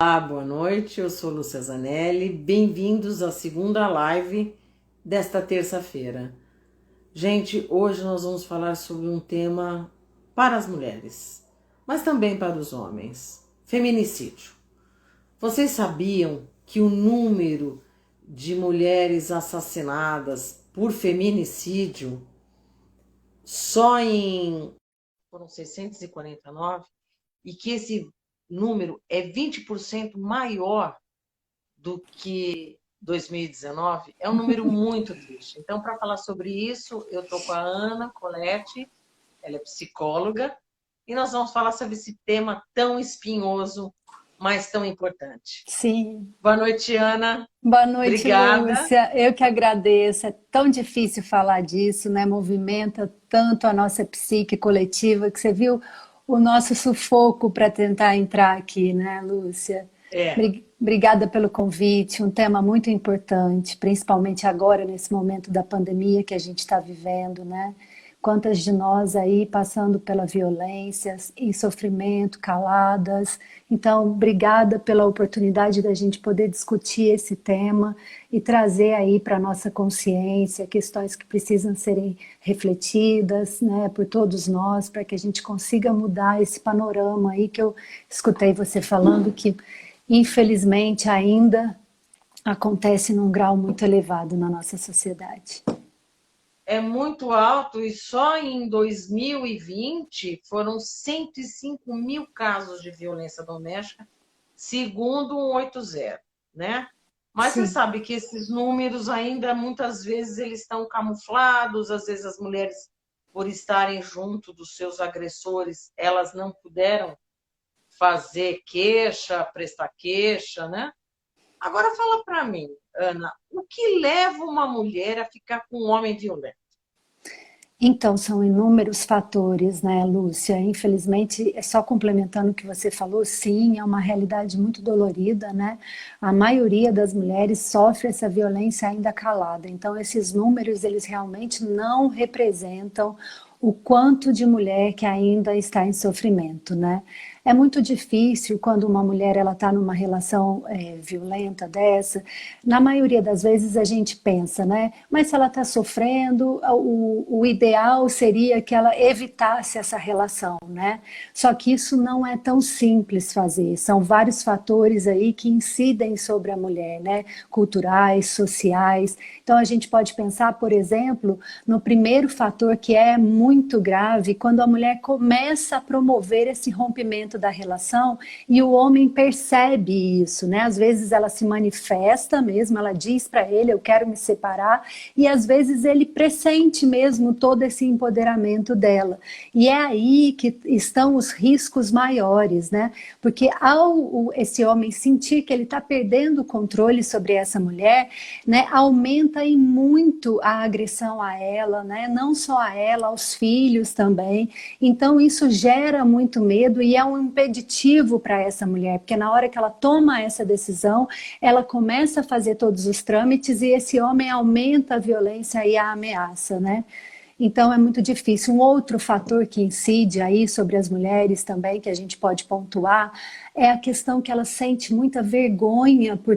Olá, boa noite, eu sou Lúcia Zanelli, bem-vindos à segunda live desta terça-feira. Gente, hoje nós vamos falar sobre um tema para as mulheres, mas também para os homens: feminicídio. Vocês sabiam que o número de mulheres assassinadas por feminicídio foram 649 e que esse número é 20% maior do que 2019, é um número muito triste. Então, para falar sobre isso, eu estou com a Ana Colette, ela é psicóloga, e nós vamos falar sobre esse tema tão espinhoso, mas tão importante. Sim. Boa noite, Ana. Boa noite, Obrigada. Lúcia. Eu que agradeço. É tão difícil falar disso, né? Movimenta tanto a nossa psique coletiva que você viu o nosso sufoco para tentar entrar aqui, né, Lúcia? É, Obrigada pelo convite. Um tema muito importante, principalmente agora, nesse momento da pandemia que a gente está vivendo, né? Quantas de nós aí passando pela violência e sofrimento, caladas. Então, obrigada pela oportunidade da gente poder discutir esse tema e trazer aí para a nossa consciência questões que precisam serem refletidas, né, por todos nós, para que a gente consiga mudar esse panorama aí que eu escutei você falando que, infelizmente, ainda acontece num grau muito elevado na nossa sociedade. é muito alto e só em 2020 foram 105 mil casos de violência doméstica, segundo o 180, né? Mas você Sim. sabe que esses números ainda muitas vezes eles estão camuflados, às vezes as mulheres, por estarem junto dos seus agressores, elas não puderam fazer queixa, prestar queixa, né? Agora fala para mim, Ana, o que leva uma mulher a ficar com um homem violento? Então, são inúmeros fatores, né, Lúcia? Infelizmente, é só complementando o que você falou, sim, é uma realidade muito dolorida, né? A maioria das mulheres sofre essa violência ainda calada. Então, esses números, eles realmente não representam o quanto de mulher que ainda está em sofrimento, né? É muito difícil quando uma mulher ela está numa relação violenta dessa. Na maioria das vezes a gente pensa, né? Mas se ela está sofrendo, o ideal seria que ela evitasse essa relação, né? Só que isso não é tão simples fazer. São vários fatores aí que incidem sobre a mulher, né? Culturais, sociais. Então a gente pode pensar, por exemplo, no primeiro fator que é muito grave, quando a mulher começa a promover esse rompimento da relação e o homem percebe isso, né? Às vezes ela se manifesta mesmo, ela diz para ele, eu quero me separar, e às vezes ele pressente mesmo todo esse empoderamento dela. E é aí que estão os riscos maiores, né? Porque ao esse homem sentir que ele está perdendo o controle sobre essa mulher, né, aumenta e muito a agressão a ela, né? Não só a ela, aos filhos também. Então isso gera muito medo e é um impeditivo para essa mulher, porque na hora que ela toma essa decisão, ela começa a fazer todos os trâmites e esse homem aumenta a violência e a ameaça, né? Então é muito difícil. Um outro fator que incide aí sobre as mulheres também, que a gente pode pontuar, é a questão que ela sente muita vergonha por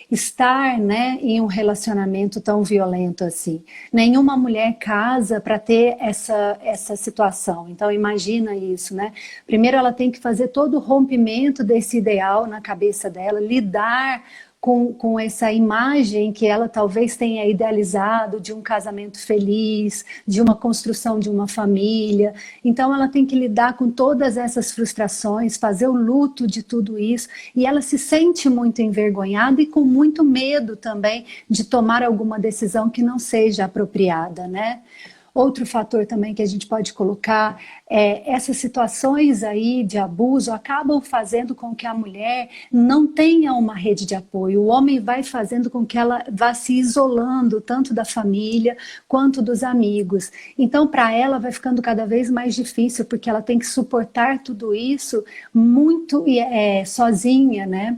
estar, né, em um relacionamento tão violento assim. Nenhuma mulher casa para ter essa situação. Então imagina isso, né? Primeiro ela tem que fazer todo o rompimento desse ideal na cabeça dela, lidar com essa imagem que ela talvez tenha idealizado de um casamento feliz, de uma construção de uma família. Então ela tem que lidar com todas essas frustrações, fazer o luto de tudo isso, e ela se sente muito envergonhada e com muito medo também de tomar alguma decisão que não seja apropriada, né? Outro fator também que a gente pode colocar é essas situações aí de abuso acabam fazendo com que a mulher não tenha uma rede de apoio. O homem vai fazendo com que ela vá se isolando tanto da família quanto dos amigos. Então, para ela vai ficando cada vez mais difícil porque ela tem que suportar tudo isso muito sozinha, né?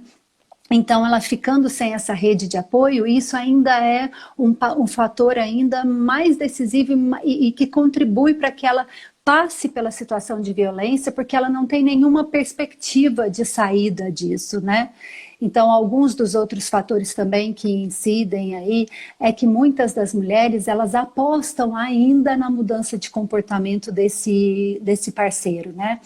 Então, ela ficando sem essa rede de apoio, isso ainda é um fator ainda mais decisivo e que contribui para que ela passe pela situação de violência porque ela não tem nenhuma perspectiva de saída disso, né? Então, alguns dos outros fatores também que incidem aí é que muitas das mulheres, elas apostam ainda na mudança de comportamento desse parceiro, né?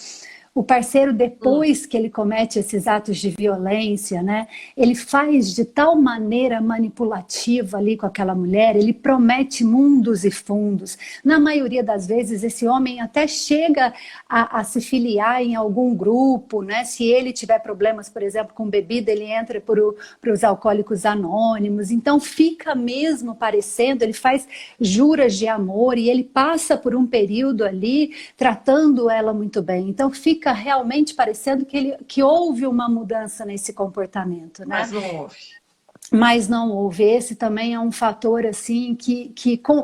O parceiro, Hum. depois que ele comete esses atos de violência, né, ele faz de tal maneira manipulativa ali com aquela mulher, ele promete mundos e fundos. Na maioria das vezes, esse homem até chega a se filiar em algum grupo, né? Se ele tiver problemas, por exemplo, com bebida, ele entra para os alcoólicos anônimos. Então, fica mesmo parecendo, ele faz juras de amor e ele passa por um período ali tratando ela muito bem. Então, fica realmente parecendo que houve uma mudança nesse comportamento, né? Mas não houve. Mas não houve. Esse também é um fator assim que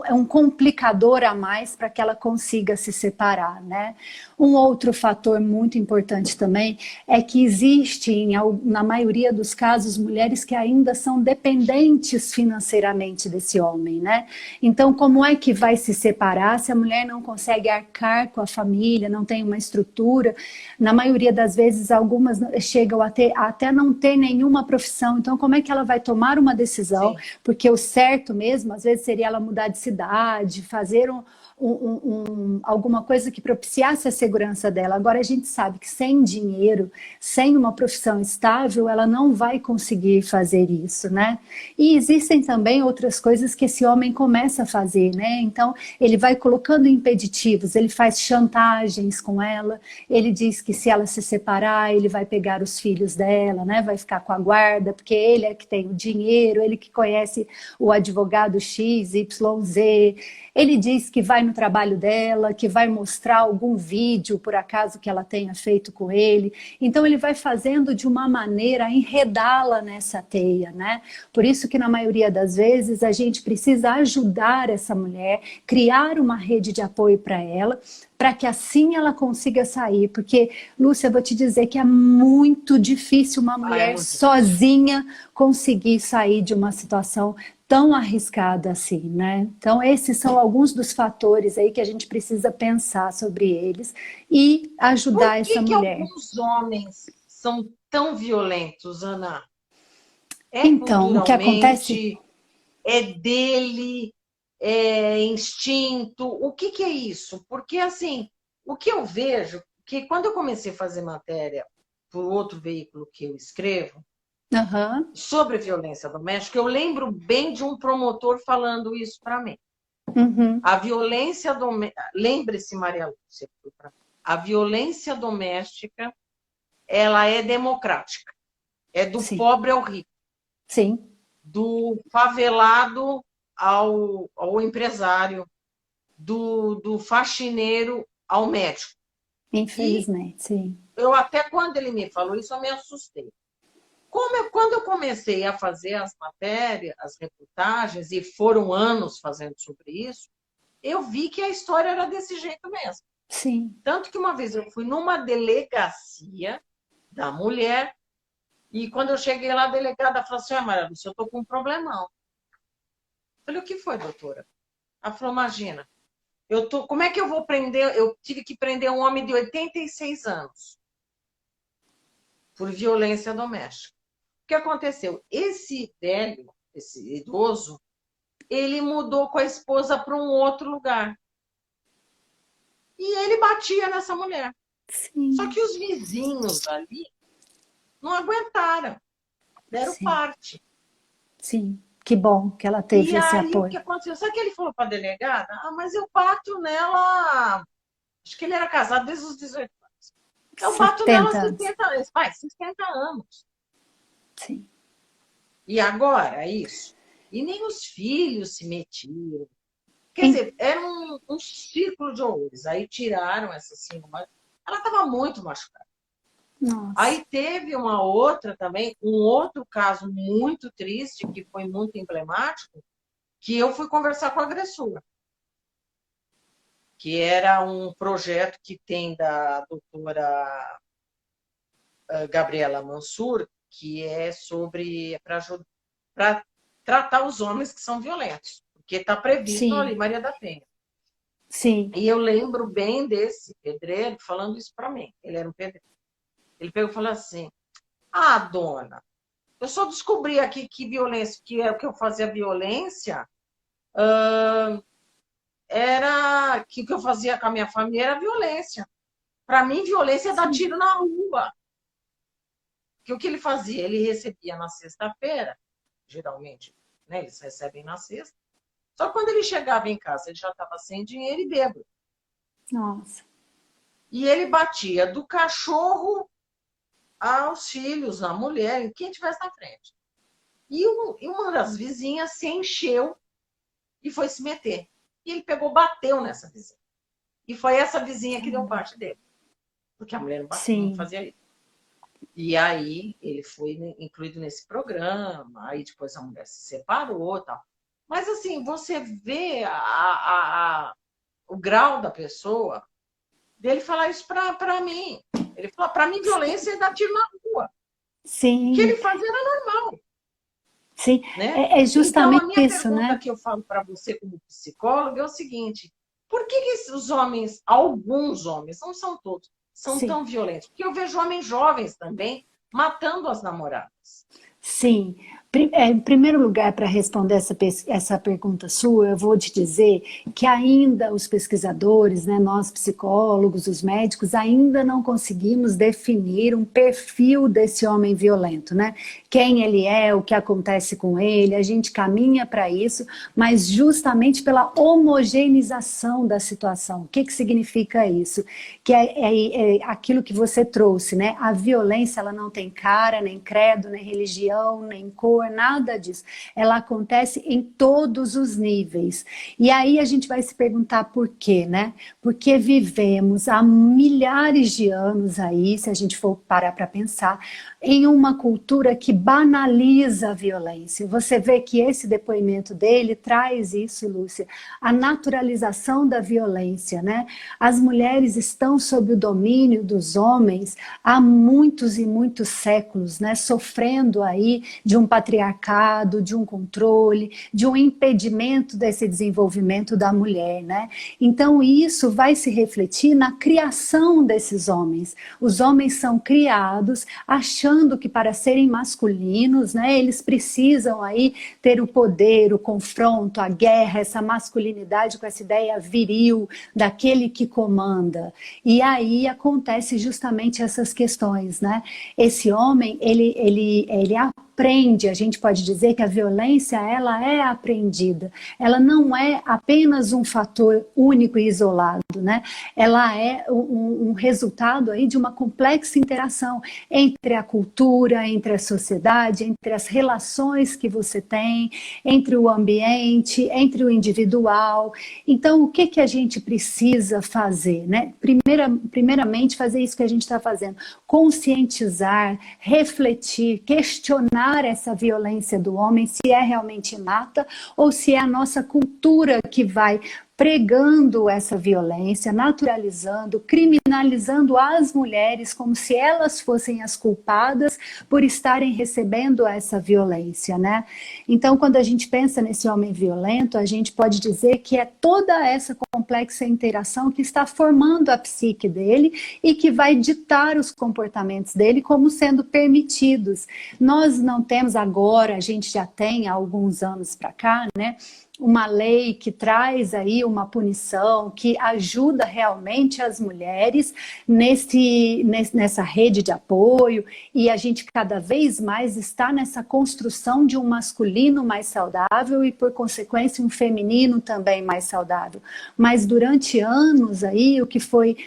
é um complicador a mais para que ela consiga se separar, né? Um outro fator muito importante também é que existe, na maioria dos casos, mulheres que ainda são dependentes financeiramente desse homem, né? Então, como é que vai se separar se a mulher não consegue arcar com a família, não tem uma estrutura? Na maioria das vezes, algumas chegam até não ter nenhuma profissão. Então, como é que ela vai tomar uma decisão? Sim. Porque o certo mesmo, às vezes, seria ela mudar de cidade, fazer alguma coisa que propiciasse a segurança dela. Agora, a gente sabe que sem dinheiro, sem uma profissão estável, ela não vai conseguir fazer isso, né? E existem também outras coisas que esse homem começa a fazer, né? Então, ele vai colocando impeditivos, ele faz chantagens com ela, ele diz que se ela se separar, ele vai pegar os filhos dela, né? Vai ficar com a guarda, porque ele é que tem o dinheiro, ele que conhece o advogado X, Y, Z. Ele diz que vai no trabalho dela, que vai mostrar algum vídeo, por acaso, que ela tenha feito com ele. Então, ele vai fazendo de uma maneira a enredá-la nessa teia, né? Por isso que, na maioria das vezes, a gente precisa ajudar essa mulher, criar uma rede de apoio para ela, para que assim ela consiga sair. Porque, Lúcia, eu vou te dizer que é muito difícil uma Ah, é mulher muito difícil. sozinha conseguir sair de uma situação tão arriscada assim, né? Então, esses são alguns dos fatores aí que a gente precisa pensar sobre eles e Por ajudar essa que que mulher. alguns homens são tão violentos, Ana? É Então, o que acontece? culturalmente? É dele? É instinto? O que que é isso? Porque, assim, o que eu vejo, que quando eu comecei a fazer matéria por outro veículo que eu escrevo, Aham, sobre violência doméstica, eu lembro bem de um promotor falando isso para mim. uhum, A violência doméstica, lembre-se, Maria Lúcia, a violência doméstica, ela é democrática. É do sim, pobre ao rico, sim, do favelado ao empresário, do faxineiro ao médico. E infelizmente, sim. eu até quando ele me falou isso, eu me assustei. Quando eu comecei a fazer as matérias, as reportagens, e foram anos fazendo sobre isso, eu vi que a história era desse jeito mesmo. Sim, Tanto que uma vez eu fui numa delegacia da mulher, e quando eu cheguei lá, a delegada falou assim: Maria Lúcia, eu estou com um problemão. Eu falei: o que foi, doutora? Ela falou: imagina, como é que eu vou prender? Eu tive que prender um homem de 86 anos por violência doméstica. O que aconteceu? Esse velho, esse idoso, ele mudou com a esposa para um outro lugar. E ele batia nessa mulher. Só sim, que os vizinhos ali não aguentaram, deram sim, parte. sim. Que bom que ela E teve esse aí o que apoio. aconteceu? Sabe o que ele falou para a delegada? Ah, mas eu bato nela. Acho que ele era casado desde os 18 anos. Eu bato nela há 70 anos. 60 anos. Pai, 60 anos. Sim, E agora, isso? E nem os filhos se metiam. Quer em- dizer, era um círculo de horrores. Aí tiraram essa senhora. Ela estava muito machucada. nossa, Aí teve uma outra também, um outro caso muito triste, que foi muito emblemático, que eu fui conversar com a agressora, que era um projeto que tem da doutora Gabriela Mansur, que é sobre para tratar os homens que são violentos, porque está previsto ali sim. Maria da Penha. sim, E eu lembro bem desse pedreiro falando isso para mim. Ele era um pedreiro. Ele pegou e falou assim: Ah, dona, eu só descobri aqui que violência, que é o que eu fazia violência, era que o que eu fazia com a minha família era violência. Para mim, violência é dar sim. tiro na rua. Que o que ele fazia? Ele recebia na sexta-feira, geralmente, né, eles recebem na sexta. Só que quando ele chegava em casa, ele já estava sem dinheiro e bêbado. Nossa, E ele batia do cachorro aos filhos, à mulher, em quem estivesse na frente. E uma das vizinhas se encheu e foi se meter. E ele pegou, bateu nessa vizinha. E foi essa vizinha que deu parte dele. Porque a mulher não sim. fazia isso. E aí ele foi incluído nesse programa, aí depois a mulher se separou e tal. Mas assim, você vê o grau da pessoa dele falar isso para mim. Ele falou, para mim, violência é dar tiro na rua. O que Sim, ele fazia era normal, sim. né? É Então, a justamente minha isso, pergunta né? que eu falo para você como psicóloga é o seguinte: por que os homens, alguns homens, não são todos, são Sim. tão violentos? Porque eu vejo homens jovens também matando as namoradas. Sim. Em primeiro lugar, para responder essa pergunta sua, eu vou te dizer que ainda os pesquisadores, né, nós psicólogos, os médicos, ainda não conseguimos definir um perfil desse homem violento, né? Quem ele é, o que acontece com ele, a gente caminha para isso, mas justamente pela homogeneização da situação. O que significa isso? Que é aquilo que você trouxe, né? A violência, ela não tem cara, nem credo, nem religião, nem cor, nada disso. Ela acontece em todos os níveis. E aí a gente vai se perguntar por quê, né? Porque vivemos há milhares de anos aí, se a gente for parar para pensar, em uma cultura que banaliza a violência. Você vê que esse depoimento dele traz isso, Lúcia, a naturalização da violência, né? As mulheres estão sob o domínio dos homens há muitos e muitos séculos, né? Sofrendo aí de um patriarcado, de um controle, de um impedimento desse desenvolvimento da mulher, né? Então isso vai se refletir na criação desses homens. Os homens são criados achando que para serem masculinos, né, eles precisam aí ter o poder, o confronto, a guerra, essa masculinidade com essa ideia viril daquele que comanda. E aí acontece justamente essas questões, né? Esse homem, ele aprende, a gente pode dizer que a violência, ela é aprendida. Ela não é apenas um fator único e isolado, né? Ela é um resultado aí de uma complexa interação entre a cultura, entre a sociedade, entre as relações que você tem, entre o ambiente, entre o individual. Então, o que a gente precisa fazer, né? Primeiramente, fazer isso que a gente está fazendo, conscientizar, refletir, questionar essa violência do homem, se é realmente inata ou se é a nossa cultura que vai pregando essa violência, naturalizando, criminalizando as mulheres como se elas fossem as culpadas por estarem recebendo essa violência, né? Então, quando a gente pensa nesse homem violento, a gente pode dizer que é toda essa complexa interação que está formando a psique dele e que vai ditar os comportamentos dele como sendo permitidos. Nós não temos agora, a gente já tem há alguns anos para cá, né? Uma lei que traz aí uma punição que ajuda realmente as mulheres nessa rede de apoio, e a gente cada vez mais está nessa construção de um masculino mais saudável e, por consequência, um feminino também mais saudável. Mas durante anos aí, o que foi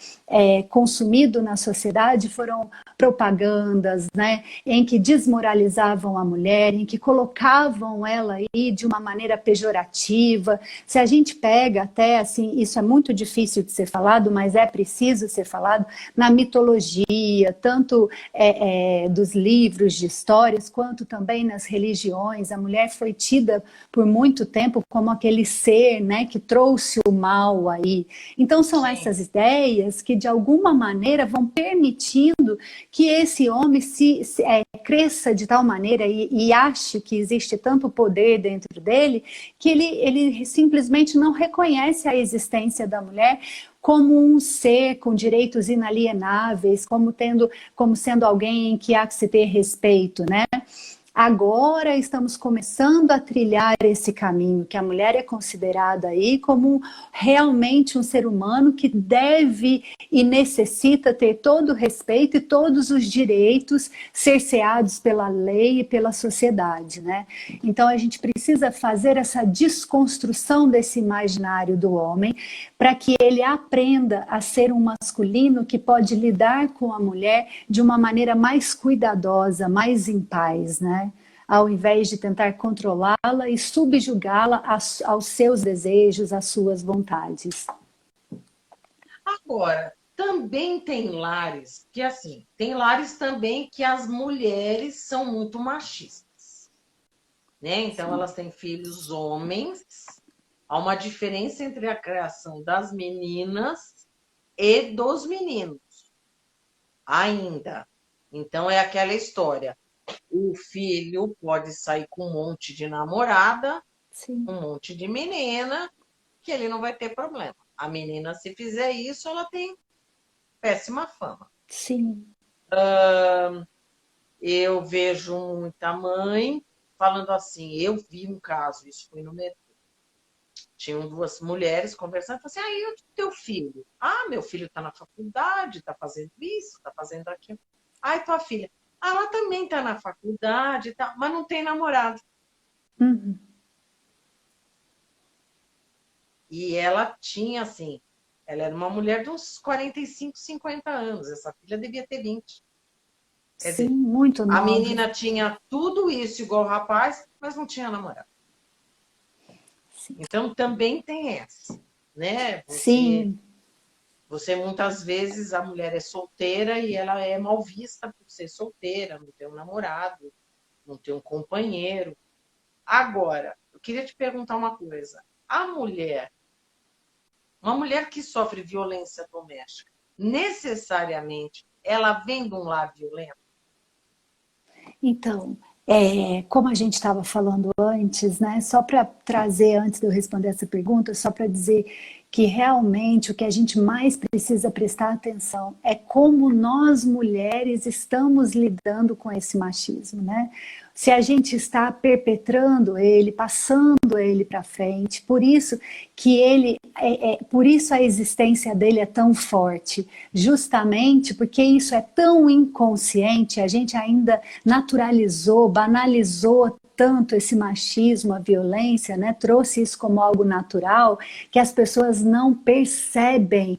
consumido na sociedade foram propagandas, né, em que desmoralizavam a mulher, em que colocavam ela aí de uma maneira pejorativa. Se a gente pega até, assim, isso é muito difícil de ser falado, mas é preciso ser falado, na mitologia, tanto dos livros de histórias, quanto também nas religiões, a mulher foi tida por muito tempo como aquele ser, né, que trouxe o mal aí. Então são Sim. essas ideias que de alguma maneira vão permitindo que esse homem cresça de tal maneira e ache que existe tanto poder dentro dele, que ele simplesmente não reconhece a existência da mulher como um ser com direitos inalienáveis, como sendo alguém em que há que se ter respeito, né? Agora estamos começando a trilhar esse caminho, que a mulher é considerada aí como realmente um ser humano que deve e necessita ter todo o respeito e todos os direitos cerceados pela lei e pela sociedade, né? Então a gente precisa fazer essa desconstrução desse imaginário do homem para que ele aprenda a ser um masculino que pode lidar com a mulher de uma maneira mais cuidadosa, mais em paz, né? Ao invés de tentar controlá-la e subjugá-la aos seus desejos, às suas vontades. Agora, também tem lares que, assim, tem lares também que as mulheres são muito machistas, né? Então, elas têm filhos homens, há uma diferença entre a criação das meninas e dos meninos, ainda. Então, é aquela história. O filho pode sair com um monte de namorada, Sim. um monte de menina, que ele não vai ter problema. A menina, se fizer isso, ela tem péssima fama. Sim. Eu vejo muita mãe falando assim, eu vi um caso, isso foi no metrô. Tinham duas mulheres conversando, falaram assim, e o teu filho? Ah, meu filho está na faculdade, está fazendo isso, está fazendo aquilo. E tua filha? Ela também está na faculdade, tá, mas não tem namorado. Uhum. E ela tinha, assim, ela era uma mulher de uns 45, 50 anos. Essa filha devia ter 20. Quer Sim, dizer, muito a nova. menina tinha tudo isso igual o rapaz, mas não tinha namorado. Sim. Então, também tem essa, né? Sim. Você muitas vezes, a mulher é solteira e ela é mal vista por ser solteira, não ter um namorado, não ter um companheiro. Agora, eu queria te perguntar uma coisa. Uma mulher que sofre violência doméstica, necessariamente, ela vem de um lar violento? Então, como a gente estava falando antes, né? Só para trazer, antes de eu responder essa pergunta, só para dizer que realmente o que a gente mais precisa prestar atenção é como nós mulheres estamos lidando com esse machismo, né? Se a gente está perpetrando ele, passando ele para frente, por isso que por isso a existência dele é tão forte, justamente porque isso é tão inconsciente, a gente ainda naturalizou, banalizou tanto esse machismo, a violência, né? Trouxe isso como algo natural, que as pessoas não percebem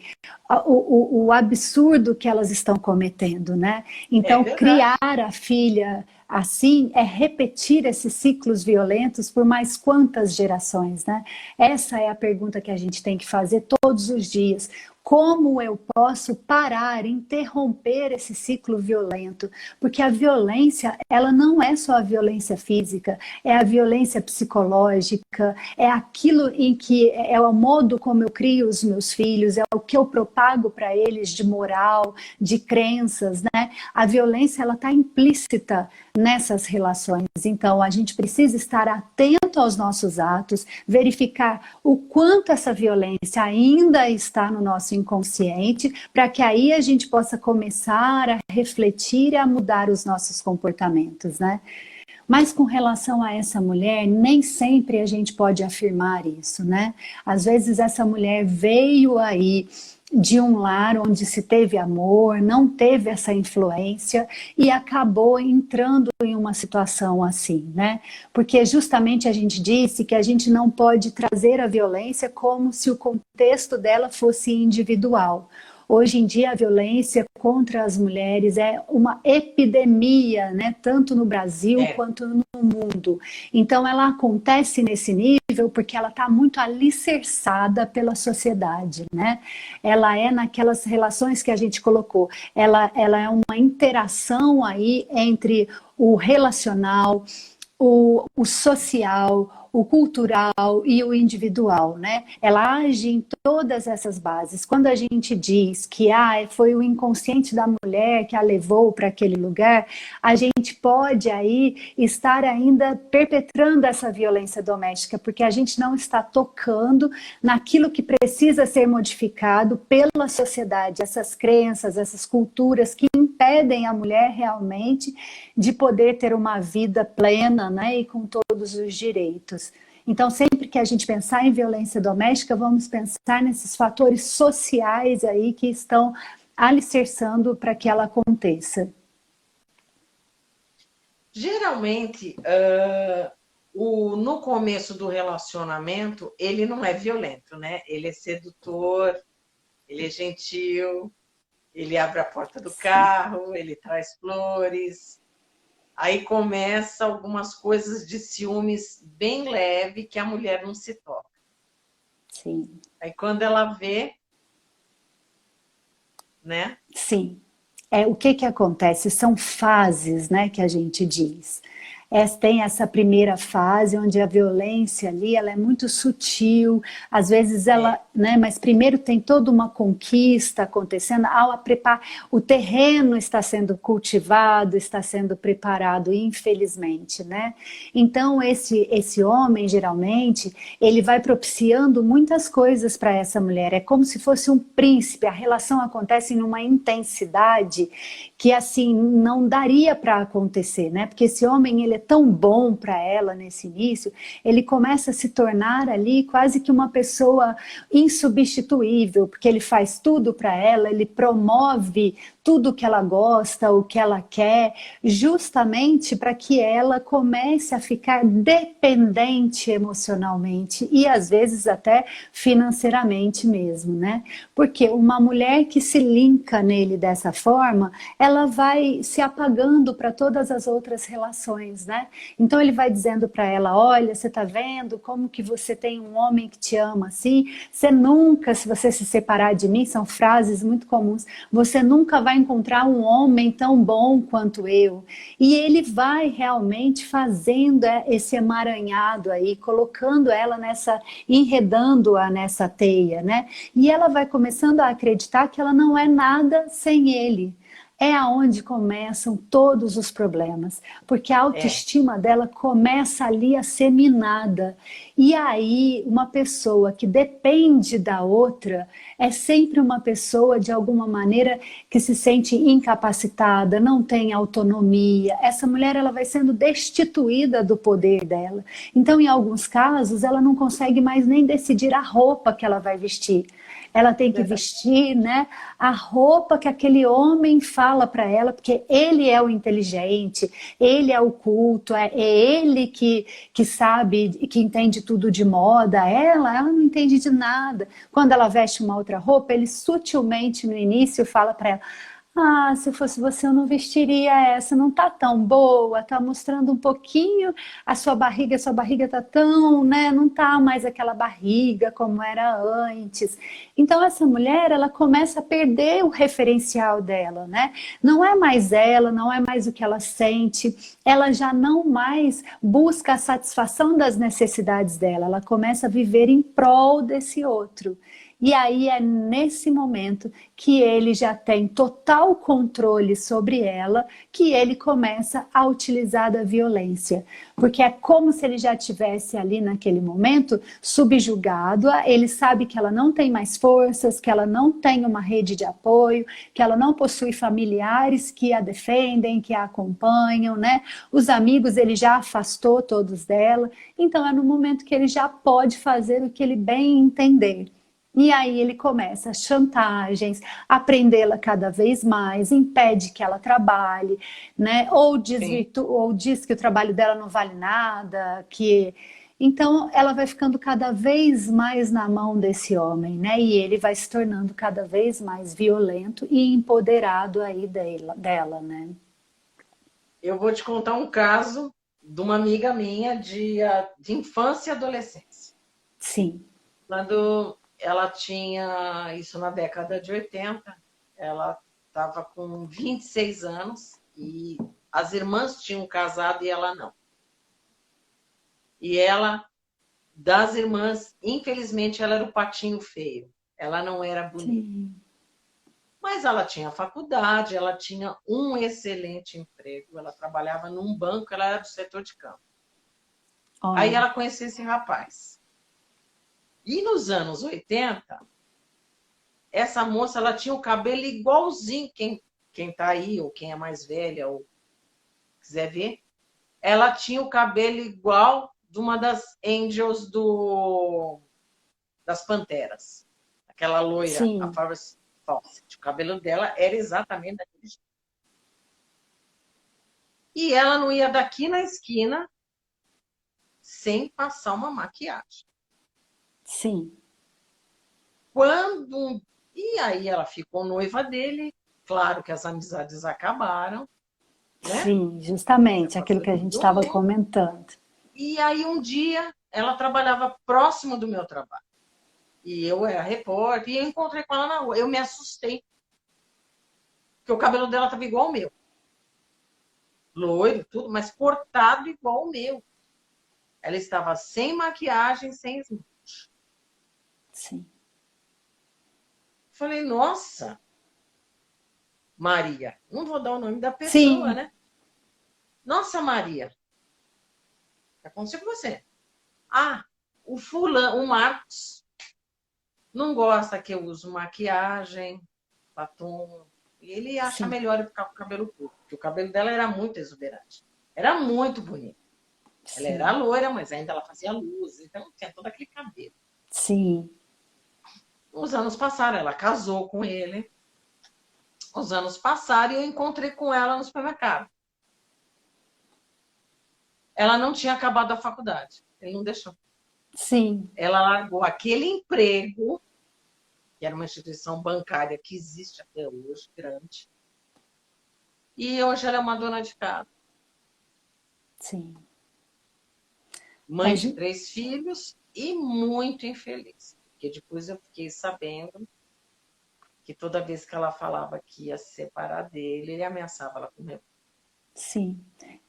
o absurdo que elas estão cometendo, né? Então, criar a filha assim é repetir esses ciclos violentos por mais quantas gerações, né? Essa é a pergunta que a gente tem que fazer todos os dias. Como eu posso parar, interromper esse ciclo violento? Porque a violência, ela não é só a violência física, é a violência psicológica, é aquilo em que é o modo como eu crio os meus filhos, é o que eu propago para eles de moral, de crenças, né? A violência, ela está implícita nessas relações. Então, a gente precisa estar atento aos nossos atos, verificar o quanto essa violência ainda está no nosso inconsciente, para que aí a gente possa começar a refletir e a mudar os nossos comportamentos, né? Mas com relação a essa mulher, nem sempre a gente pode afirmar isso, né? Às vezes essa mulher veio aí de um lar onde se teve amor, não teve essa influência e acabou entrando em uma situação assim, né? Porque justamente a gente disse que a gente não pode trazer a violência como se o contexto dela fosse individual. Hoje em dia a violência contra as mulheres é uma epidemia, né? Tanto no Brasil quanto no mundo. Então ela acontece nesse nível porque ela está muito alicerçada pela sociedade, né? Ela é naquelas relações que a gente colocou. Ela é uma interação aí entre o relacional, o social, o cultural e o individual, né? Ela age em todas essas bases. Quando a gente diz que foi o inconsciente da mulher que a levou para aquele lugar, a gente pode aí estar ainda perpetrando essa violência doméstica, porque a gente não está tocando naquilo que precisa ser modificado pela sociedade, essas crenças, essas culturas que impedem a mulher realmente de poder ter uma vida plena, né, e com todos os direitos. Então, sempre que a gente pensar em violência doméstica, vamos pensar nesses fatores sociais aí que estão alicerçando para que ela aconteça. Geralmente, no começo do relacionamento, ele não é violento, né? Ele é sedutor, ele é gentil, ele abre a porta do carro, ele traz flores. Aí começa algumas coisas de ciúmes bem leve que a mulher não se toca. Sim. Aí quando ela vê, né? Sim. O que acontece? São fases, né, que a gente diz. Tem essa primeira fase onde a violência ali ela é muito sutil, às vezes ela, né, mas primeiro tem toda uma conquista acontecendo, o terreno está sendo cultivado, está sendo preparado, infelizmente, né? Então esse homem geralmente ele vai propiciando muitas coisas para essa mulher, é como se fosse um príncipe, a relação acontece numa intensidade que assim não daria para acontecer, né? Porque esse homem ele é tão bom para ela nesse início, ele começa a se tornar ali quase que uma pessoa insubstituível, porque ele faz tudo para ela, ele promove tudo que ela gosta, o que ela quer, justamente para que ela comece a ficar dependente emocionalmente e às vezes até financeiramente mesmo, né? Porque uma mulher que se linka nele dessa forma, ela vai se apagando para todas as outras relações, né? Então ele vai dizendo para ela, olha, você tá vendo como que você tem um homem que te ama assim? Você nunca, se você se separar de mim, são frases muito comuns, você nunca vai encontrar um homem tão bom quanto eu. E ele vai realmente fazendo esse emaranhado aí, colocando ela enredando-a nessa teia, né? E ela vai começando a acreditar que ela não é nada sem ele. É aonde começam todos os problemas, porque a autoestima dela começa ali a ser minada. E aí, uma pessoa que depende da outra é sempre uma pessoa, de alguma maneira, que se sente incapacitada, não tem autonomia. Essa mulher ela vai sendo destituída do poder dela. Então, em alguns casos, ela não consegue mais nem decidir a roupa que ela vai vestir. Ela tem que vestir, né, a roupa que aquele homem fala para ela, porque ele é o inteligente, ele é o culto, é ele que sabe, que entende tudo de moda. Ela não entende de nada. Quando ela veste uma outra roupa, ele sutilmente no início fala para ela, se fosse você eu não vestiria essa, não tá tão boa, tá mostrando um pouquinho a sua barriga tá tão, né, não tá mais aquela barriga como era antes. Então essa mulher, ela começa a perder o referencial dela, né? Não é mais ela, não é mais o que ela sente, ela já não mais busca a satisfação das necessidades dela, ela começa a viver em prol desse outro. E aí é nesse momento que ele já tem total controle sobre ela, que ele começa a utilizar da violência. Porque é como se ele já tivesse ali naquele momento subjugado-a, ele sabe que ela não tem mais forças, que ela não tem uma rede de apoio, que ela não possui familiares que a defendem, que a acompanham, né? Os amigos ele já afastou todos dela, então é no momento que ele já pode fazer o que ele bem entender. E aí ele começa as chantagens, a prendê-la cada vez mais, impede que ela trabalhe, né? Ou diz que o trabalho dela não vale nada, que então ela vai ficando cada vez mais na mão desse homem, né? E ele vai se tornando cada vez mais violento e empoderado aí dela, né? Eu vou te contar um caso de uma amiga minha de infância e adolescência. Sim. Quando ela tinha isso na década de 80, ela estava com 26 anos e as irmãs tinham casado e ela não. E ela das irmãs, infelizmente, ela era o patinho feio. Ela não era bonita. sim. Mas ela tinha faculdade, ela tinha um excelente emprego, ela trabalhava num banco, ela era do setor de campo. Aí Olha, ela conheceu esse rapaz. E nos anos 80, essa moça ela tinha o cabelo igualzinho, quem tá aí, ou quem é mais velha, ou quiser ver, ela tinha o cabelo igual de uma das Angels das Panteras. Aquela loira, a sim, Farrah Fawcett. O cabelo dela era exatamente daquele jeito. E ela não ia daqui na esquina sem passar uma maquiagem. sim, Quando. E aí ela ficou noiva dele, claro que as amizades acabaram, né? sim, Se justamente aquilo afastou que a de gente todo estava mundo. comentando. E aí um dia ela trabalhava próximo do meu trabalho. E eu era repórter, e eu encontrei com ela na rua. Eu me assustei, porque o cabelo dela estava igual ao meu. Loiro, tudo, mas cortado igual ao meu. Ela estava sem maquiagem, sem esmalte. Sim, Falei, nossa, Maria. Não vou dar o nome da pessoa, sim, né? Nossa, Maria. O que aconteceu com você? Ah, o fulano, o Marcos, não gosta que eu use maquiagem, batom. E ele acha sim, melhor eu ficar com o cabelo curto, porque o cabelo dela era muito exuberante. Era muito bonito. Ela era sim, loira, mas ainda ela fazia luz, então tinha todo aquele cabelo. sim, Os anos passaram, ela casou com ele. Os anos passaram e eu encontrei com ela no supermercado. Ela não tinha acabado a faculdade. Ele não deixou. sim. Ela largou aquele emprego, que era uma instituição bancária que existe até hoje, grande. E hoje ela é uma dona de casa. Sim. É, Mãe de 3 filhos e muito infeliz. Porque depois eu fiquei sabendo que toda vez que ela falava que ia se separar dele, ele ameaçava ela com o sim,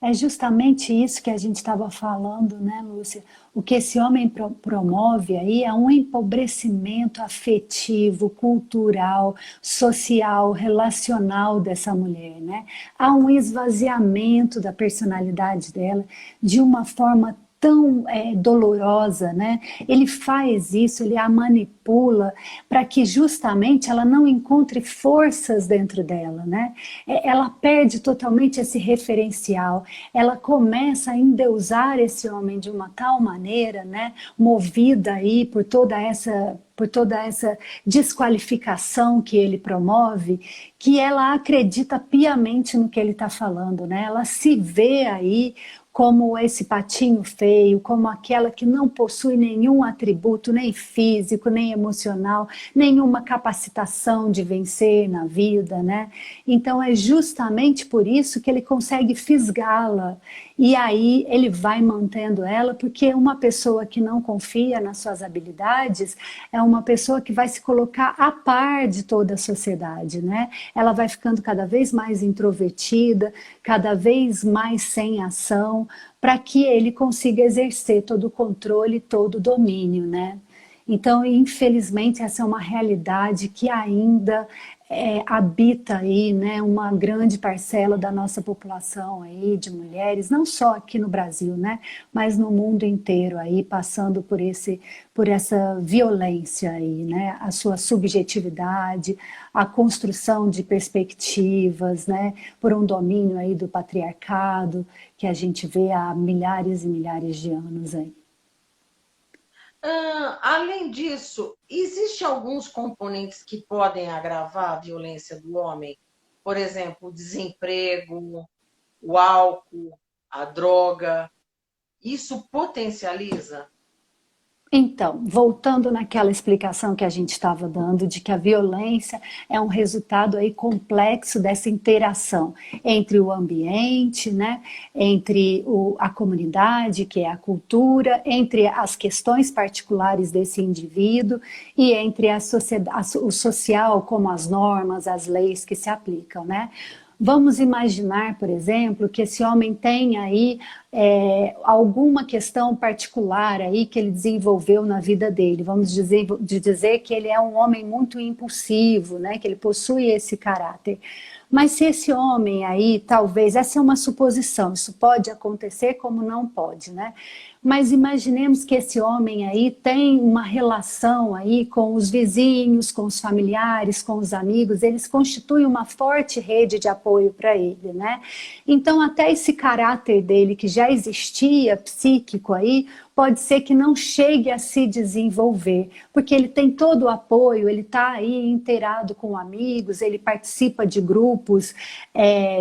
é justamente isso que a gente estava falando, né, Lúcia? O que esse homem promove aí é um empobrecimento afetivo, cultural, social, relacional dessa mulher, né? Há um esvaziamento da personalidade dela de uma forma tão dolorosa, né? Ele faz isso, ele a manipula para que justamente ela não encontre forças dentro dela, né? Ela perde totalmente esse referencial, ela começa a endeusar esse homem de uma tal maneira, né? Movida aí por toda essa desqualificação que ele promove, que ela acredita piamente no que ele está falando, né? Ela se vê aí como esse patinho feio, como aquela que não possui nenhum atributo, nem físico, nem emocional, nenhuma capacitação de vencer na vida, né? Então é justamente por isso que ele consegue fisgá-la. E aí ele vai mantendo ela, porque uma pessoa que não confia nas suas habilidades é uma pessoa que vai se colocar a par de toda a sociedade, né? Ela vai ficando cada vez mais introvertida, cada vez mais sem ação, para que ele consiga exercer todo o controle, todo o domínio, né? Então, infelizmente, essa é uma realidade que ainda habita aí, né, uma grande parcela da nossa população aí de mulheres, não só aqui no Brasil, né, mas no mundo inteiro aí, passando por essa violência aí, né, a sua subjetividade, a construção de perspectivas, né, por um domínio aí do patriarcado que a gente vê há milhares e milhares de anos aí. Além disso, existem alguns componentes que podem agravar a violência do homem? Por exemplo, o desemprego, o álcool, a droga. Isso potencializa? Então, voltando naquela explicação que a gente estava dando de que a violência é um resultado aí complexo dessa interação entre o ambiente, né, entre a comunidade, que é a cultura, entre as questões particulares desse indivíduo e entre a sociedade, o social, como as normas, as leis que se aplicam, né? Vamos imaginar, por exemplo, que esse homem tem aí alguma questão particular aí que ele desenvolveu na vida dele. Vamos dizer que ele é um homem muito impulsivo, né? Que ele possui esse caráter. Mas se esse homem aí, talvez, essa é uma suposição, isso pode acontecer como não pode, né? Mas imaginemos que esse homem aí tem uma relação aí com os vizinhos, com os familiares, com os amigos, eles constituem uma forte rede de apoio para ele, né? Então até esse caráter dele que já existia, psíquico aí, pode ser que não chegue a se desenvolver, porque ele tem todo o apoio, ele está aí inteirado com amigos, ele participa de grupos,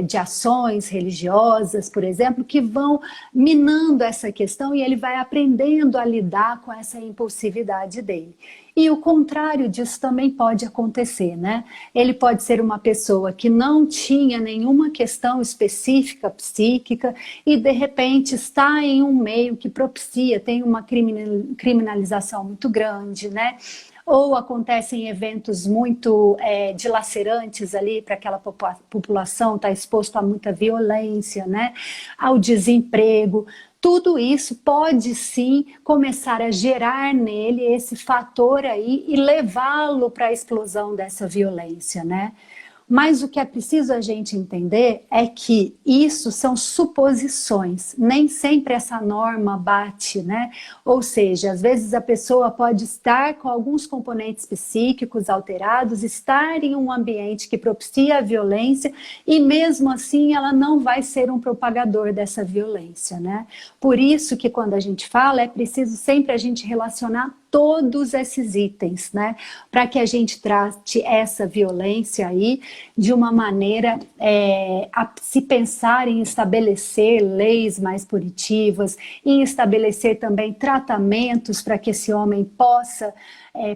de ações religiosas, por exemplo, que vão minando essa questão e ele vai aprendendo a lidar com essa impulsividade dele. E o contrário disso também pode acontecer, né? Ele pode ser uma pessoa que não tinha nenhuma questão específica psíquica e de repente está em um meio que propicia, tem uma criminalização muito grande, né? Ou acontecem eventos muito dilacerantes ali para aquela população, está exposto a muita violência, né? Ao desemprego. Tudo isso pode sim começar a gerar nele esse fator aí e levá-lo para a explosão dessa violência, né? Mas o que é preciso a gente entender é que isso são suposições, nem sempre essa norma bate, né? Ou seja, às vezes a pessoa pode estar com alguns componentes psíquicos alterados, estar em um ambiente que propicia a violência e mesmo assim ela não vai ser um propagador dessa violência, né? Por isso que quando a gente fala, é preciso sempre a gente relacionar todos esses itens, né? Para que a gente trate essa violência aí de uma maneira a se pensar em estabelecer leis mais punitivas, em estabelecer também tratamentos para que esse homem possa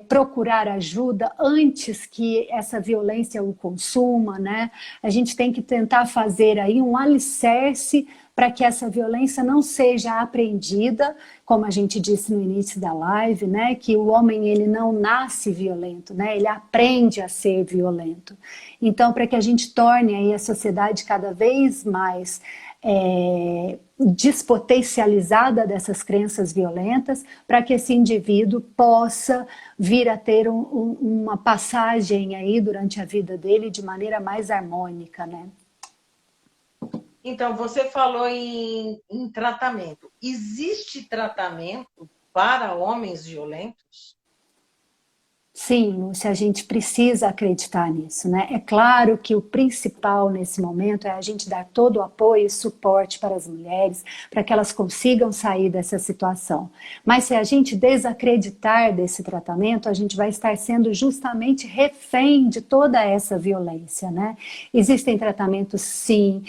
procurar ajuda antes que essa violência o consuma, né? A gente tem que tentar fazer aí um alicerce para que essa violência não seja aprendida, como a gente disse no início da live, né, que o homem ele não nasce violento, né, ele aprende a ser violento. Então, para que a gente torne aí a sociedade cada vez mais despotencializada dessas crenças violentas, para que esse indivíduo possa vir a ter uma passagem aí durante a vida dele de maneira mais harmônica, né? Então, você falou em tratamento. Existe tratamento para homens violentos? Sim, Lúcia, a gente precisa acreditar nisso, né? É claro que o principal nesse momento é a gente dar todo o apoio e suporte para as mulheres, para que elas consigam sair dessa situação. Mas se a gente desacreditar desse tratamento, a gente vai estar sendo justamente refém de toda essa violência, né? Existem tratamentos, sim.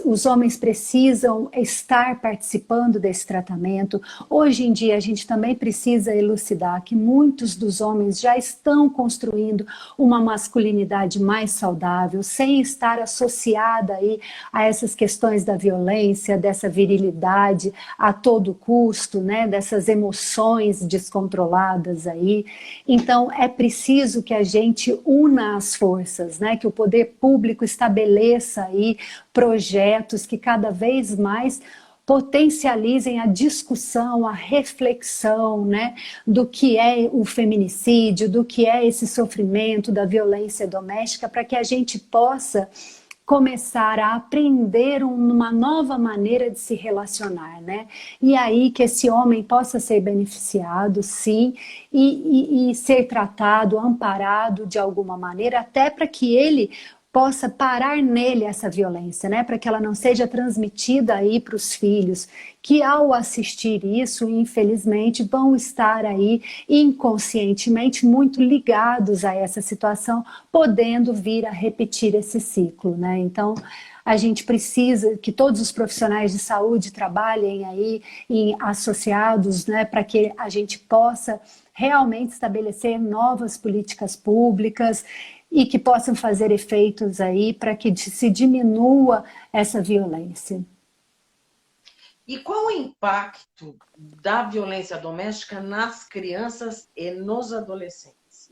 Os homens precisam estar participando desse tratamento. Hoje em dia, a gente também precisa elucidar que muitos dos homens já estão construindo uma masculinidade mais saudável, sem estar associada aí a essas questões da violência, dessa virilidade a todo custo, né, dessas emoções descontroladas aí. Então é preciso que a gente una as forças, né, que o poder público estabeleça aí projetos que cada vez mais potencializem a discussão, a reflexão, né, do que é o feminicídio, do que é esse sofrimento da violência doméstica, para que a gente possa começar a aprender uma nova maneira de se relacionar, né? E aí que esse homem possa ser beneficiado, sim, e ser tratado, amparado de alguma maneira, até para que ele possa parar nele essa violência, né? Para que ela não seja transmitida aí para os filhos, que ao assistir isso, infelizmente, vão estar aí inconscientemente muito ligados a essa situação, podendo vir a repetir esse ciclo, né? Então, a gente precisa que todos os profissionais de saúde trabalhem aí associados, né, para que a gente possa realmente estabelecer novas políticas públicas e que possam fazer efeitos aí para que se diminua essa violência. E qual o impacto da violência doméstica nas crianças e nos adolescentes?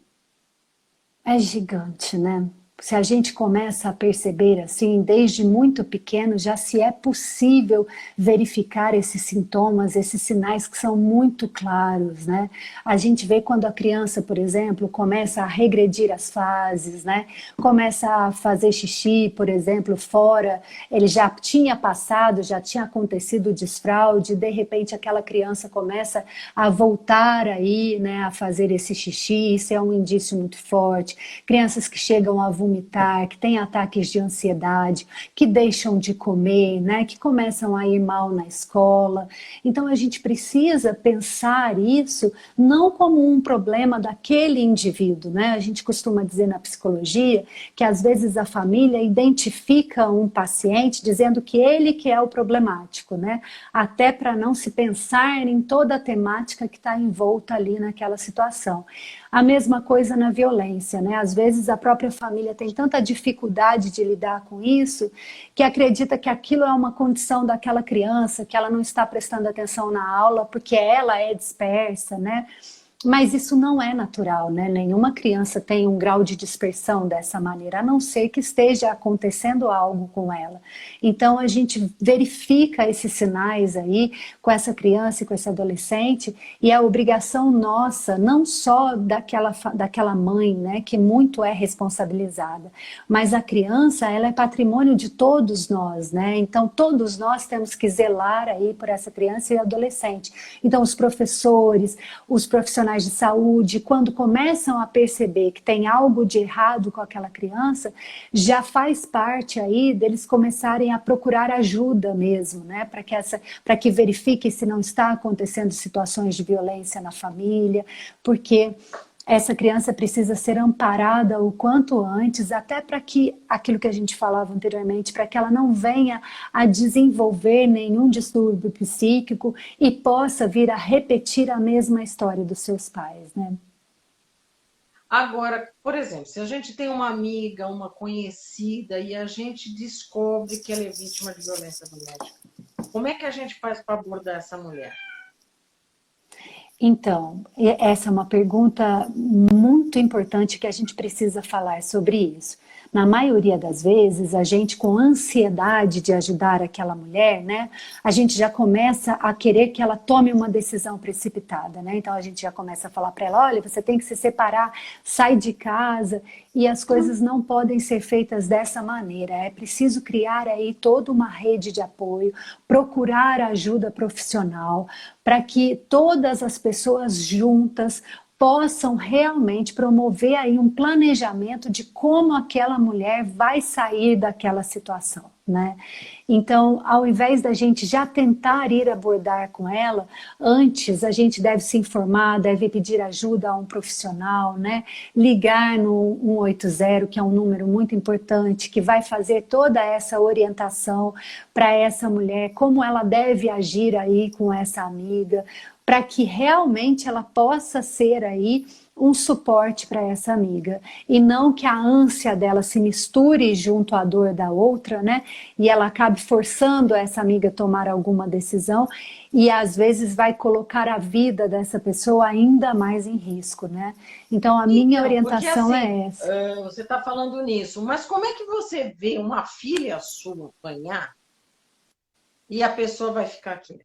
É gigante, né? se a gente começa a perceber assim, desde muito pequeno, já se é possível verificar esses sintomas, esses sinais que são muito claros, né? A gente vê quando a criança, por exemplo, começa a regredir as fases, né? Começa a fazer xixi, por exemplo, fora, ele já tinha passado, já tinha acontecido o desfraude, de repente aquela criança começa a voltar aí, né, a fazer esse xixi, isso é um indício muito forte. Crianças que chegam a vomitar, que têm ataques de ansiedade, que deixam de comer, né, que começam a ir mal na escola. Então a gente precisa pensar isso não como um problema daquele indivíduo, né? A gente costuma dizer na psicologia que às vezes a família identifica um paciente dizendo que ele que é o problemático, né? Até para não se pensar em toda a temática que está envolta ali naquela situação. A mesma coisa na violência, né? Às vezes a própria família tem tanta dificuldade de lidar com isso que acredita que aquilo é uma condição daquela criança, que ela não está prestando atenção na aula porque ela é dispersa, né? Mas isso não é natural, né? Nenhuma criança tem um grau de dispersão dessa maneira, a não ser que esteja acontecendo algo com ela. Então a gente verifica esses sinais aí com essa criança e com esse adolescente, e é obrigação nossa, não só daquela mãe, né, que muito é responsabilizada, mas a criança, ela é patrimônio de todos nós, né? Então todos nós temos que zelar aí por essa criança e adolescente. Então os professores, os profissionais de saúde, quando começam a perceber que tem algo de errado com aquela criança, já faz parte aí deles começarem a procurar ajuda mesmo, né? Para que verifique se não está acontecendo situações de violência na família, porque essa criança precisa ser amparada o quanto antes, até para que, aquilo que a gente falava anteriormente, para que ela não venha a desenvolver nenhum distúrbio psíquico e possa vir a repetir a mesma história dos seus pais, né? Agora, por exemplo, se a gente tem uma amiga, uma conhecida e a gente descobre que ela é vítima de violência doméstica, como é que a gente faz para abordar essa mulher? Então, essa é uma pergunta muito importante que a gente precisa falar sobre isso. Na maioria das vezes, a gente com ansiedade de ajudar aquela mulher, né, a gente já começa a querer que ela tome uma decisão precipitada, né? Então a gente já começa a falar para ela, olha, você tem que se separar, sai de casa, e as coisas não podem ser feitas dessa maneira. É preciso criar aí toda uma rede de apoio, procurar ajuda profissional, para que todas as pessoas juntas possam realmente promover aí um planejamento de como aquela mulher vai sair daquela situação, né? Então, ao invés da gente já tentar ir abordar com ela, antes a gente deve se informar, deve pedir ajuda a um profissional, né? Ligar no 180, que é um número muito importante, que vai fazer toda essa orientação para essa mulher, como ela deve agir aí com essa amiga, para que realmente ela possa ser aí um suporte para essa amiga, e não que a ânsia dela se misture junto à dor da outra, né? E ela acabe forçando essa amiga a tomar alguma decisão e às vezes vai colocar a vida dessa pessoa ainda mais em risco, né? Então a minha orientação porque, assim, é essa. você está falando nisso, mas como é que você vê uma filha sua apanhar e a pessoa vai ficar quieta?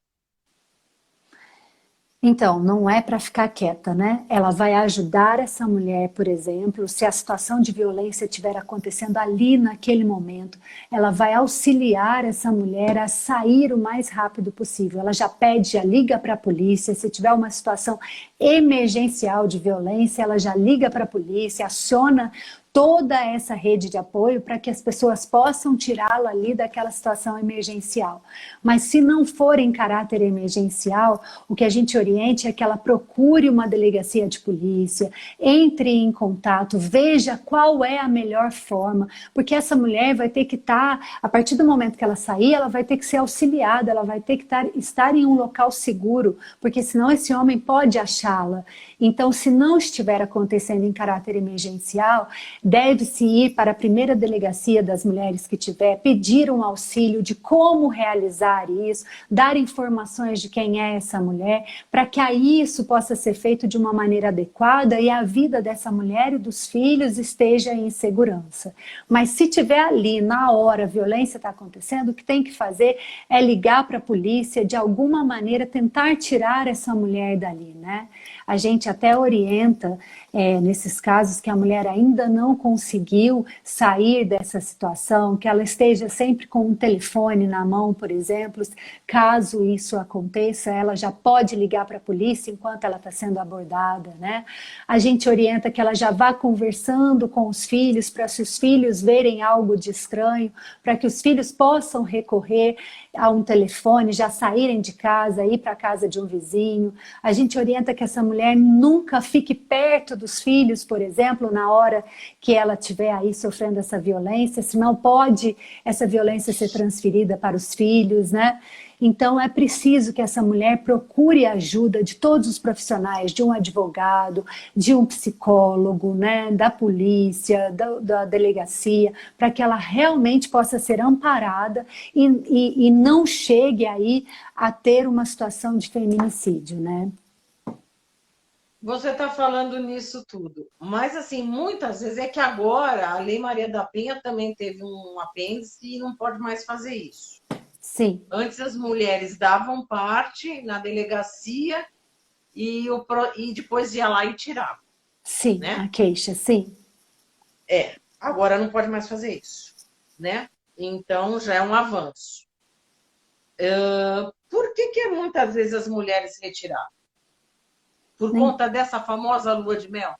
Então, não é para ficar quieta, né? Ela vai ajudar essa mulher, por exemplo, se a situação de violência estiver acontecendo ali naquele momento, ela vai auxiliar essa mulher a sair o mais rápido possível. Ela já pede, já liga para a polícia, se tiver uma situação emergencial de violência, ela já liga para a polícia, aciona toda essa rede de apoio para que as pessoas possam tirá-la ali daquela situação emergencial. Mas se não for em caráter emergencial, o que a gente orienta é que ela procure uma delegacia de polícia, entre em contato, veja qual é a melhor forma, porque essa mulher vai ter que estar, a partir do momento que ela sair, ela vai ter que ser auxiliada, ela vai ter que estar em um local seguro, porque senão esse homem pode achá-la. Então, se não estiver acontecendo em caráter emergencial, deve-se ir para a primeira delegacia das mulheres que tiver, pedir um auxílio de como realizar isso, dar informações de quem é essa mulher, para que aí isso possa ser feito de uma maneira adequada e a vida dessa mulher e dos filhos esteja em segurança. Mas se tiver ali, na hora, a violência está acontecendo, o que tem que fazer é ligar para a polícia, de alguma maneira tentar tirar essa mulher dali, né? A gente até orienta nesses casos que a mulher ainda não conseguiu sair dessa situação, que ela esteja sempre com um telefone na mão, por exemplo. Caso isso aconteça, ela já pode ligar para a polícia enquanto ela está sendo abordada, né? A gente orienta que ela já vá conversando com os filhos, para se os filhos verem algo de estranho, para que os filhos possam recorrer a um telefone, já saírem de casa, ir para a casa de um vizinho. A gente orienta que essa mulher nunca fique perto dos filhos, por exemplo, na hora que ela estiver aí sofrendo essa violência, senão pode essa violência ser transferida para os filhos, né? Então é preciso que essa mulher procure a ajuda de todos os profissionais, de um advogado, de um psicólogo, né, da polícia, da delegacia, para que ela realmente possa ser amparada e não chegue aí a ter uma situação de feminicídio, né? Você está falando nisso tudo, mas assim, muitas vezes é que agora a Lei Maria da Penha também teve um apêndice e não pode mais fazer isso. Sim. Antes as mulheres davam parte na delegacia e depois ia lá e tirava, Sim, né? a queixa, sim. Agora não pode mais fazer isso, né? Então já é um avanço. Por que muitas vezes as mulheres se retiraram? Por conta dessa famosa lua de mel?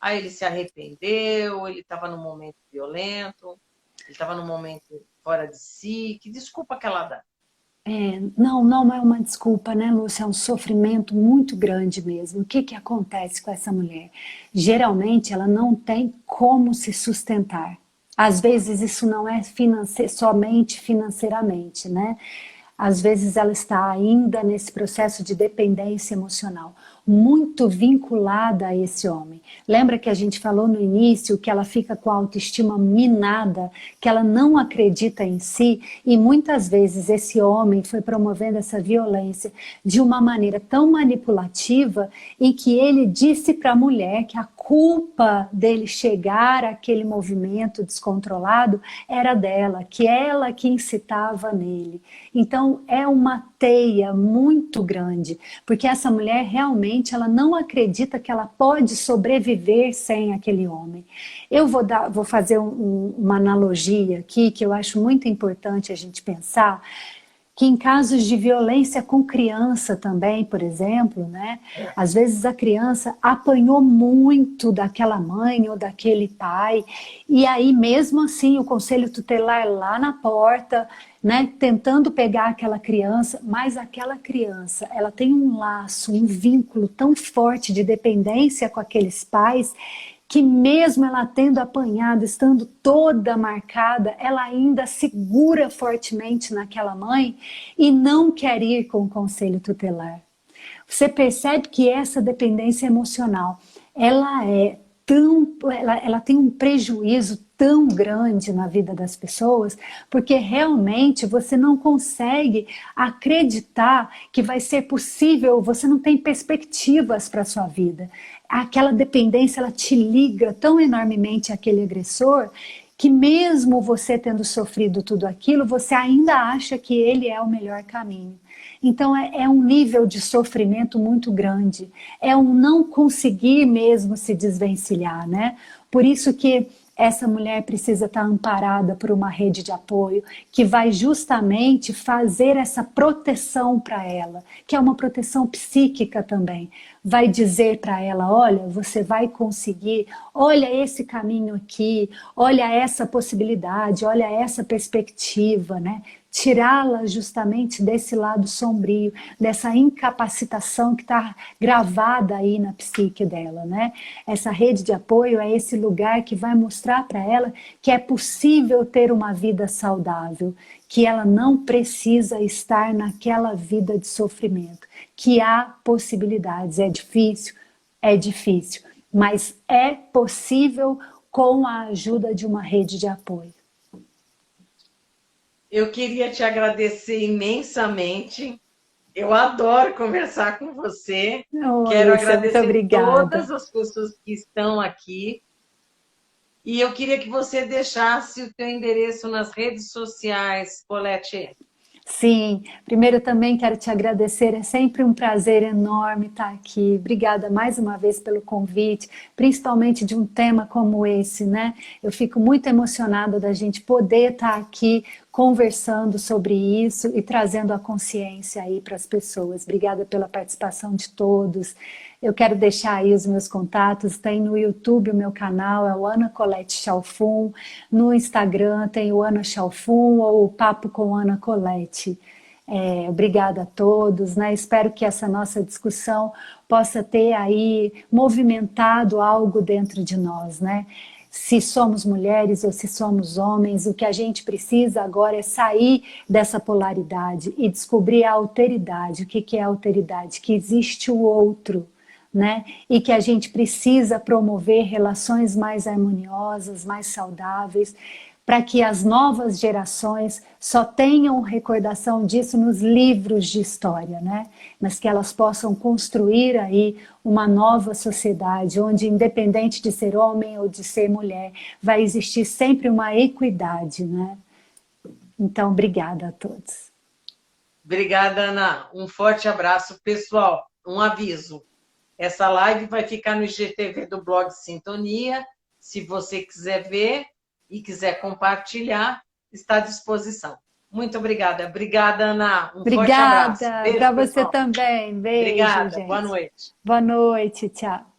Aí ele se arrependeu, ele estava num momento violento, ele estava num momento fora de si. Que desculpa que ela dá? Não é uma desculpa, né, Lúcia? É um sofrimento muito grande mesmo. O que acontece com essa mulher? Geralmente ela não tem como se sustentar. Às vezes isso não é somente financeiramente, né? Às vezes ela está ainda nesse processo de dependência emocional, muito vinculada a esse homem. Lembra que a gente falou no início que ela fica com a autoestima minada, que ela não acredita em si, e muitas vezes esse homem foi promovendo essa violência de uma maneira tão manipulativa em que ele disse para a mulher que a culpa dele chegar àquele movimento descontrolado era dela, que ela que incitava nele. Então é uma teia muito grande, porque essa mulher realmente ela não acredita que ela pode sobreviver sem aquele homem. Eu vou fazer uma analogia aqui que eu acho muito importante a gente pensar, que em casos de violência com criança também, por exemplo, né? Às vezes a criança apanhou muito daquela mãe ou daquele pai, e aí mesmo assim o conselho tutelar lá na porta, né, tentando pegar aquela criança, mas aquela criança, ela tem um laço, um vínculo tão forte de dependência com aqueles pais, que mesmo ela tendo apanhado, estando toda marcada, ela ainda segura fortemente naquela mãe e não quer ir com o conselho tutelar. Você percebe que essa dependência emocional, ela tem um prejuízo tão grande na vida das pessoas, porque realmente você não consegue acreditar que vai ser possível, você não tem perspectivas para a sua vida. Aquela dependência, ela te liga tão enormemente àquele agressor, que mesmo você tendo sofrido tudo aquilo, você ainda acha que ele é o melhor caminho. Então é um nível de sofrimento muito grande, é um não conseguir mesmo se desvencilhar, né? Por isso que essa mulher precisa estar amparada por uma rede de apoio que vai justamente fazer essa proteção para ela, que é uma proteção psíquica também. Vai dizer para ela, olha, você vai conseguir, olha esse caminho aqui, olha essa possibilidade, olha essa perspectiva, né? Tirá-la justamente desse lado sombrio, dessa incapacitação que está gravada aí na psique dela, né? Essa rede de apoio é esse lugar que vai mostrar para ela que é possível ter uma vida saudável, que ela não precisa estar naquela vida de sofrimento, que há possibilidades. É difícil, mas é possível com a ajuda de uma rede de apoio. Eu queria te agradecer imensamente. Eu adoro conversar com você. Oh, Quero Lúcia, muito agradecer obrigada. todas as pessoas que estão aqui. E eu queria que você deixasse o teu endereço nas redes sociais, Colette. Sim, primeiro também quero te agradecer, é sempre um prazer enorme estar aqui. Obrigada mais uma vez pelo convite, principalmente de um tema como esse, né? Eu fico muito emocionada da gente poder estar aqui conversando sobre isso e trazendo a consciência aí para as pessoas. Obrigada pela participação de todos. Eu quero deixar aí os meus contatos, tem no YouTube o meu canal, é o Ana Colette Chalfun, no Instagram tem o Ana Chalfun ou o Papo com Ana Colette. Obrigada a todos, né? Espero que essa nossa discussão possa ter aí movimentado algo dentro de nós, né? Se somos mulheres ou se somos homens, o que a gente precisa agora é sair dessa polaridade e descobrir a alteridade. O que é a alteridade? Que existe o outro, né? E que a gente precisa promover relações mais harmoniosas, mais saudáveis, para que as novas gerações só tenham recordação disso nos livros de história, né? Mas que elas possam construir aí uma nova sociedade, onde, independente de ser homem ou de ser mulher, vai existir sempre uma equidade, né? Então, obrigada a todos. Obrigada, Ana. Um forte abraço. Pessoal, um aviso. Essa live vai ficar no IGTV do blog Sintonia. Se você quiser ver e quiser compartilhar, está à disposição. Muito obrigada. Obrigada, Ana. Um forte abraço. Obrigada, Beijo, para você pessoal. também. Beijo, Obrigada. Boa gente. noite. Boa noite, tchau.